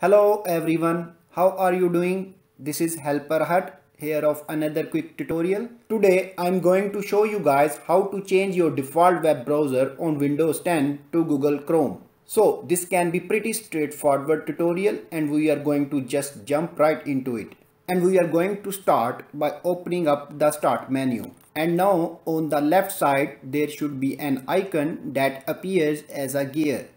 Hello everyone, how are you doing? This is Helper Hut here of another quick tutorial. Today I'm going to show you guys how to change your default web browser on Windows 10 to Google Chrome. So this can be pretty straightforward tutorial and we are going to just jump right into it. And we are going to start by opening up the start menu. And now on the left side there should be an icon that appears as a gear.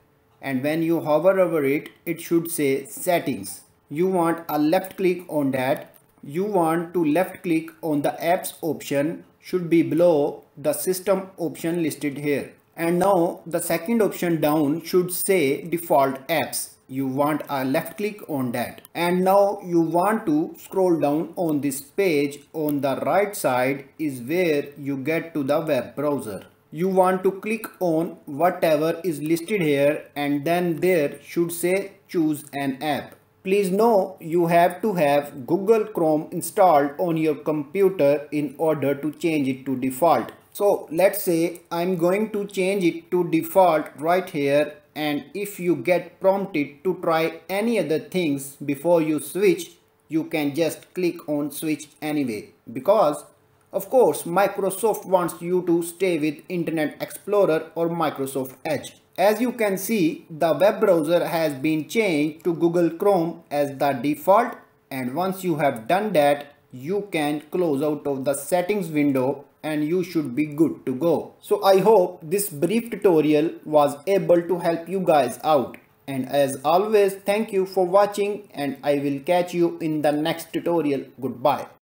And when you hover over it, it should say settings. You want a left click on that. You want to left click on the apps option, should be below the system option listed here. And now the second option down should say default apps. You want a left click on that. And now you want to scroll down on this page. On the right side is where you get to the web browser. You want to click on whatever is listed here and then there should say choose an app. Please know you have to have Google Chrome installed on your computer in order to change it to default. So let's say I'm going to change it to default right here, and if you get prompted to try any other things before you switch, you can just click on switch anyway, because of course, Microsoft wants you to stay with Internet Explorer or Microsoft Edge. As you can see, the web browser has been changed to Google Chrome as the default, and once you have done that, you can close out of the settings window and you should be good to go. So I hope this brief tutorial was able to help you guys out. And as always, thank you for watching and I will catch you in the next tutorial. Goodbye.